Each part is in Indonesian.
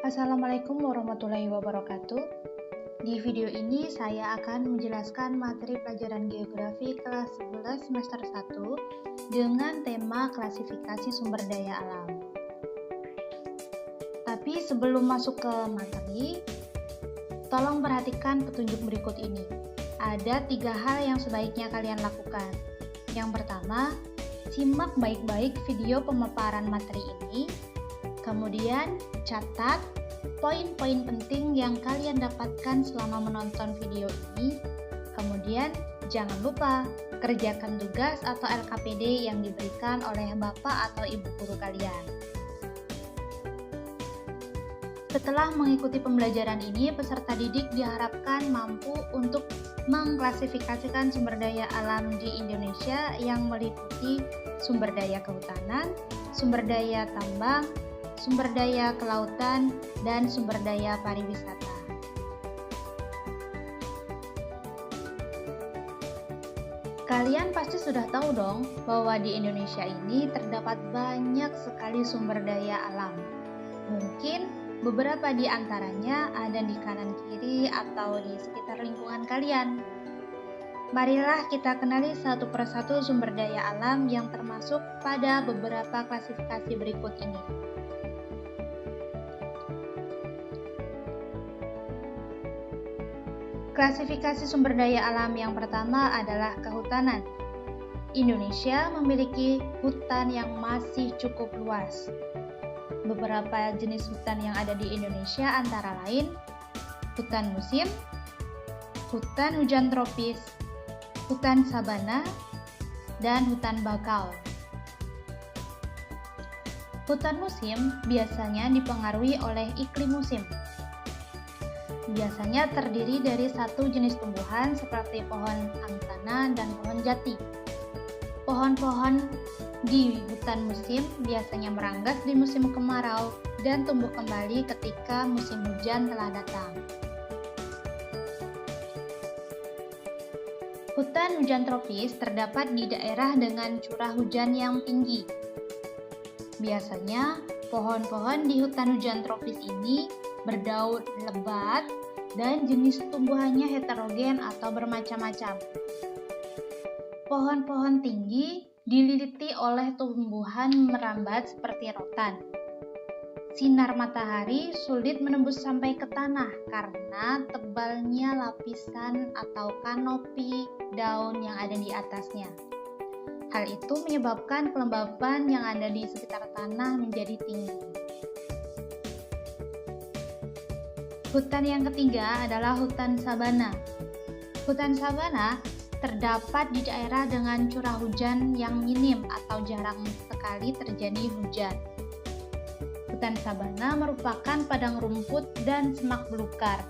Assalamualaikum warahmatullahi wabarakatuh. Di video ini saya akan menjelaskan materi pelajaran geografi kelas 11 semester 1 dengan tema klasifikasi sumber daya alam. Tapi sebelum masuk ke materi, tolong perhatikan petunjuk berikut ini. Ada 3 hal yang sebaiknya kalian lakukan. Yang pertama, simak baik-baik video pemaparan materi ini. Kemudian, catat poin-poin penting yang kalian dapatkan selama menonton video ini. Kemudian, jangan lupa kerjakan tugas atau LKPD yang diberikan oleh Bapak atau Ibu guru kalian. Setelah mengikuti pembelajaran ini, peserta didik diharapkan mampu untuk mengklasifikasikan sumber daya alam di Indonesia yang meliputi sumber daya kehutanan, sumber daya tambang, sumber daya kelautan, dan sumber daya pariwisata. Kalian pasti sudah tahu dong bahwa di Indonesia ini terdapat banyak sekali sumber daya alam. Mungkin beberapa di antaranya ada di kanan kiri atau di sekitar lingkungan kalian. Marilah kita kenali satu persatu sumber daya alam yang termasuk pada beberapa klasifikasi berikut ini. Klasifikasi sumber daya alam yang pertama adalah kehutanan. Indonesia memiliki hutan yang masih cukup luas. Beberapa jenis hutan yang ada di Indonesia antara lain hutan musim, hutan hujan tropis, hutan sabana, dan hutan bakau. Hutan musim biasanya dipengaruhi oleh iklim musim. Biasanya terdiri dari satu jenis tumbuhan seperti pohon angsana dan pohon jati. Pohon-pohon di hutan musim biasanya meranggas di musim kemarau dan tumbuh kembali ketika musim hujan telah datang. Hutan hujan tropis terdapat di daerah dengan curah hujan yang tinggi. Biasanya, pohon-pohon di hutan hujan tropis ini berdaun lebat dan jenis tumbuhannya heterogen atau bermacam-macam. Pohon-pohon tinggi dililiti oleh tumbuhan merambat seperti rotan. Sinar matahari sulit menembus sampai ke tanah karena tebalnya lapisan atau kanopi daun yang ada di atasnya. Hal itu menyebabkan kelembapan yang ada di sekitar tanah menjadi tinggi. Hutan yang ketiga adalah hutan sabana. Hutan sabana terdapat di daerah dengan curah hujan yang minim atau jarang sekali terjadi hujan. Hutan sabana merupakan padang rumput dan semak belukar.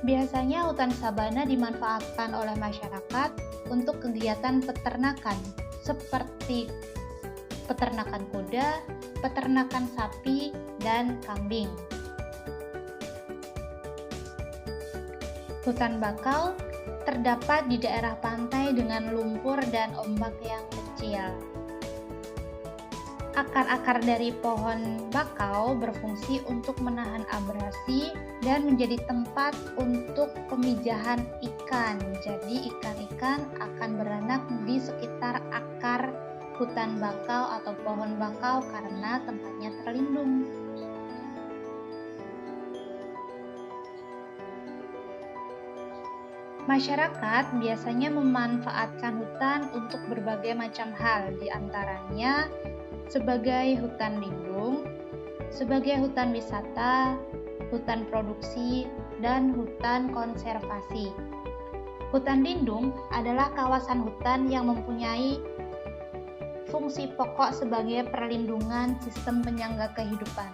Biasanya hutan sabana dimanfaatkan oleh masyarakat untuk kegiatan peternakan seperti peternakan kuda, peternakan sapi, dan kambing. Hutan bakau terdapat di daerah pantai dengan lumpur dan ombak yang kecil. Akar-akar dari pohon bakau berfungsi untuk menahan abrasi dan menjadi tempat untuk pemijahan ikan. Jadi ikan-ikan akan beranak di sekitar akar hutan bakau atau pohon bakau karena tempatnya terlindung. Masyarakat biasanya memanfaatkan hutan untuk berbagai macam hal, di antaranya sebagai hutan lindung, sebagai hutan wisata, hutan produksi, dan hutan konservasi. Hutan lindung adalah kawasan hutan yang mempunyai fungsi pokok sebagai perlindungan sistem penyangga kehidupan.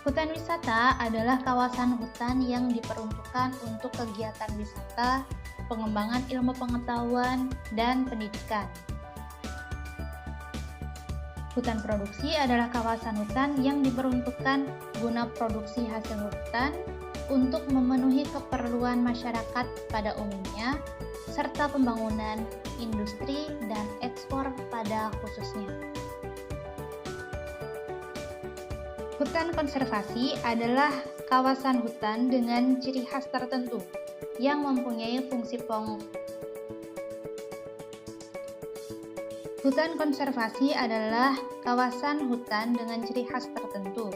Hutan wisata adalah kawasan hutan yang diperuntukkan untuk kegiatan wisata, pengembangan ilmu pengetahuan, dan pendidikan. Hutan produksi adalah kawasan hutan yang diperuntukkan guna produksi hasil hutan untuk memenuhi keperluan masyarakat pada umumnya, serta pembangunan industri dan ekspor pada khususnya. Hutan konservasi adalah kawasan hutan dengan ciri khas tertentu yang mempunyai fungsi pokok. Hutan konservasi adalah kawasan hutan dengan ciri khas tertentu.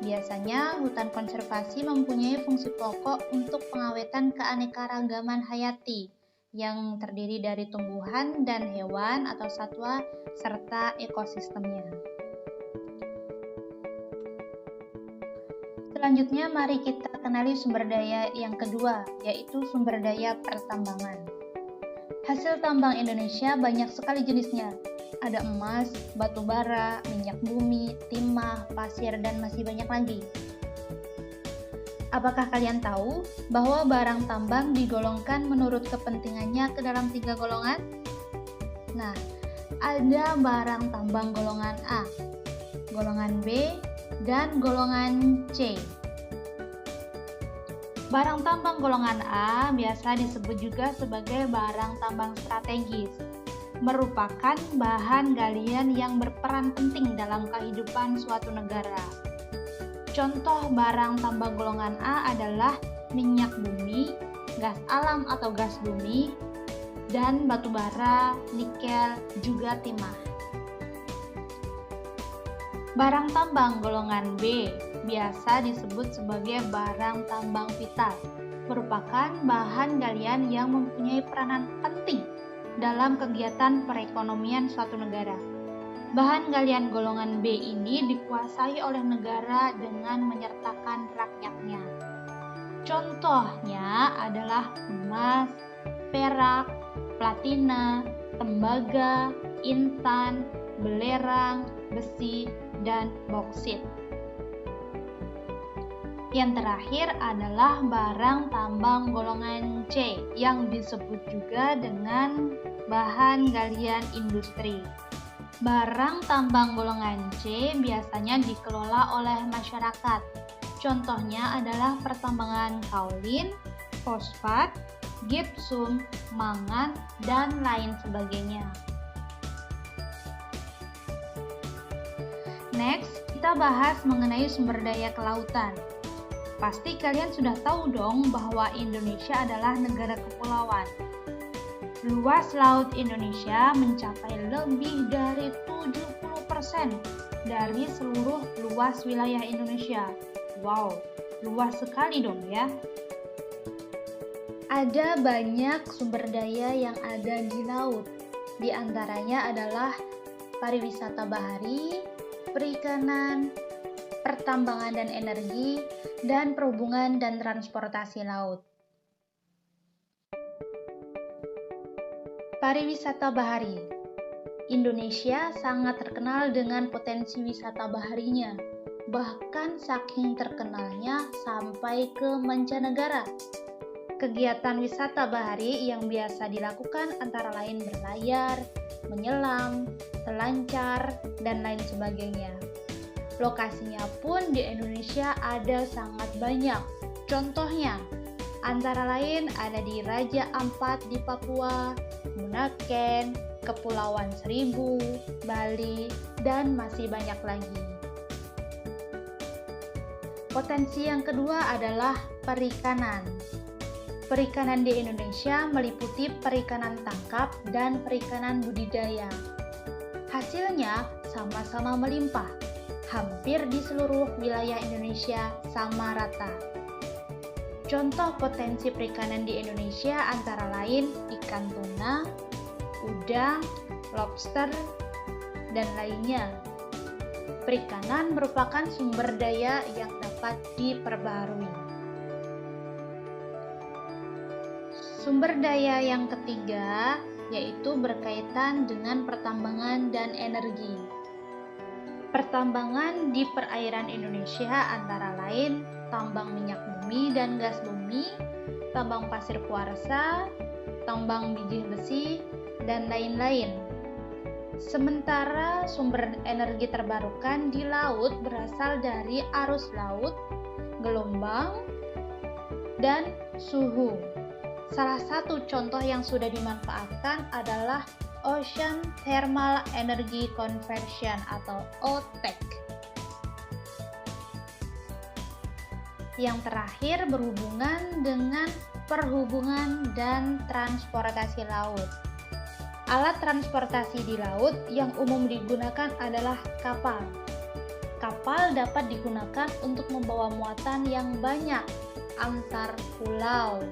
Biasanya, hutan konservasi mempunyai fungsi pokok untuk pengawetan keanekaragaman hayati yang terdiri dari tumbuhan dan hewan atau satwa serta ekosistemnya. Selanjutnya, mari kita kenali sumber daya yang kedua, yaitu sumber daya pertambangan. Hasil tambang Indonesia banyak sekali jenisnya. Ada emas, batu bara, minyak bumi, timah, pasir, dan masih banyak lagi. Apakah kalian tahu bahwa barang tambang digolongkan menurut kepentingannya ke dalam 3 golongan? Nah, ada barang tambang golongan A, golongan B, dan golongan C. Barang tambang golongan A biasa disebut juga sebagai barang tambang strategis, merupakan bahan galian yang berperan penting dalam kehidupan suatu negara. Contoh barang tambang golongan A adalah minyak bumi, gas alam atau gas bumi, dan batu bara, nikel, juga timah. Barang tambang golongan B biasa disebut sebagai barang tambang vital, merupakan bahan galian yang mempunyai peranan penting dalam kegiatan perekonomian suatu negara. Bahan galian golongan B ini dikuasai oleh negara dengan menyertakan rakyatnya. Contohnya adalah emas, perak, platina, tembaga, intan, belerang, besi, dan boksit. Yang terakhir adalah barang tambang golongan C yang disebut juga dengan bahan galian industri. Barang tambang golongan C biasanya dikelola oleh masyarakat. Contohnya adalah pertambangan kaolin, fosfat, gipsum, mangan, dan lain sebagainya. Next, kita bahas mengenai sumber daya kelautan. Pasti kalian sudah tahu dong bahwa Indonesia adalah negara kepulauan. Luas laut Indonesia mencapai lebih dari 70% dari seluruh luas wilayah Indonesia. Wow, luas sekali dong ya. Ada banyak sumber daya yang ada di laut. Di antaranya adalah pariwisata bahari, perikanan, pertambangan dan energi, dan perhubungan dan transportasi laut. Pariwisata bahari. Indonesia sangat terkenal dengan potensi wisata baharinya, bahkan saking terkenalnya sampai ke mancanegara. Kegiatan wisata bahari yang biasa dilakukan antara lain berlayar, menyelam, selancar, dan lain sebagainya. Lokasinya pun di Indonesia ada sangat banyak. Contohnya, antara lain ada di Raja Ampat di Papua, Bunaken, Kepulauan Seribu, Bali, dan masih banyak lagi. Potensi yang kedua adalah perikanan. Perikanan di Indonesia meliputi perikanan tangkap dan perikanan budidaya. Hasilnya sama-sama melimpah, hampir di seluruh wilayah Indonesia sama rata. Contoh potensi perikanan di Indonesia antara lain ikan tuna, udang, lobster, dan lainnya. Perikanan merupakan sumber daya yang dapat diperbaharui. Sumber daya yang ketiga yaitu berkaitan dengan pertambangan dan energi. Pertambangan di perairan Indonesia antara lain tambang minyak bumi dan gas bumi, tambang pasir kuarsa, tambang biji besi, dan lain-lain. Sementara sumber energi terbarukan di laut berasal dari arus laut, gelombang, dan suhu. Salah satu contoh yang sudah dimanfaatkan adalah Ocean Thermal Energy Conversion atau OTEC. Yang terakhir berhubungan dengan perhubungan dan transportasi laut. Alat transportasi di laut yang umum digunakan adalah kapal. Kapal dapat digunakan untuk membawa muatan yang banyak antar pulau.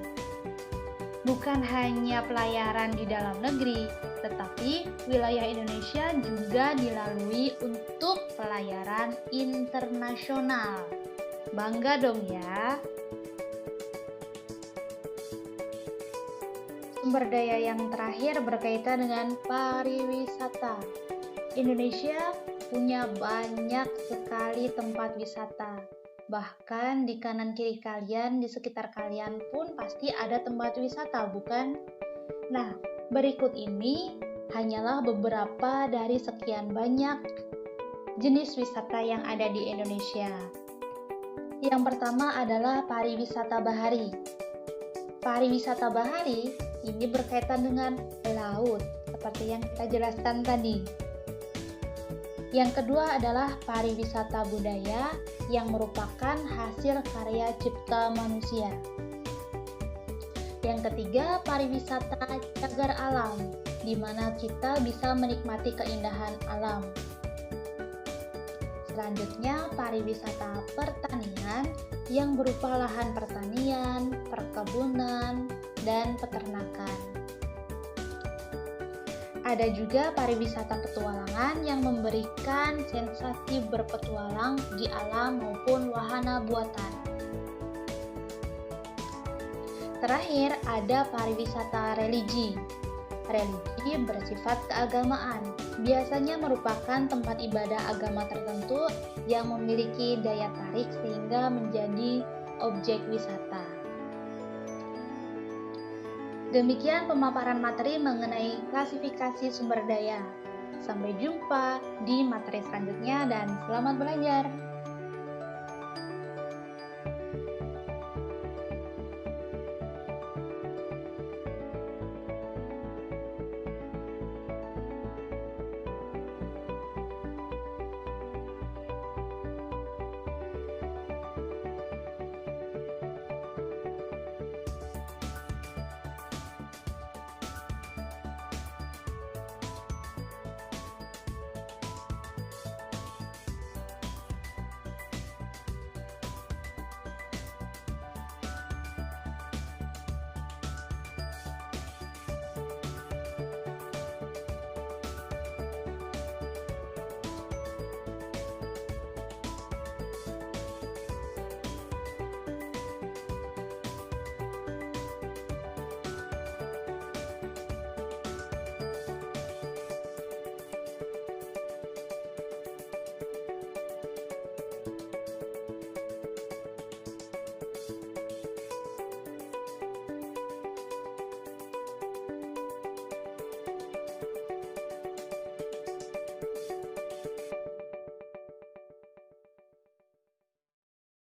Bukan hanya pelayaran di dalam negeri, tetapi wilayah Indonesia juga dilalui untuk pelayaran internasional. Bangga dong ya. Sumber daya yang terakhir berkaitan dengan pariwisata. Indonesia punya banyak sekali tempat wisata. Bahkan di kanan kiri kalian, di sekitar kalian pun pasti ada tempat wisata, bukan? Nah, berikut ini hanyalah beberapa dari sekian banyak jenis wisata yang ada di Indonesia. Yang pertama adalah pariwisata bahari. Pariwisata bahari ini berkaitan dengan laut, seperti yang kita jelaskan tadi. Yang kedua adalah pariwisata budaya yang merupakan hasil karya cipta manusia. Yang ketiga, pariwisata cagar alam, di mana kita bisa menikmati keindahan alam. Selanjutnya, pariwisata pertanian yang berupa lahan pertanian, perkebunan, dan peternakan. Ada juga pariwisata petualangan yang memberikan sensasi berpetualang di alam maupun wahana buatan. Terakhir, ada pariwisata religi. Religi bersifat keagamaan, biasanya merupakan tempat ibadah agama tertentu yang memiliki daya tarik sehingga menjadi objek wisata. Demikian pemaparan materi mengenai klasifikasi sumber daya. Sampai jumpa di materi selanjutnya dan selamat belajar.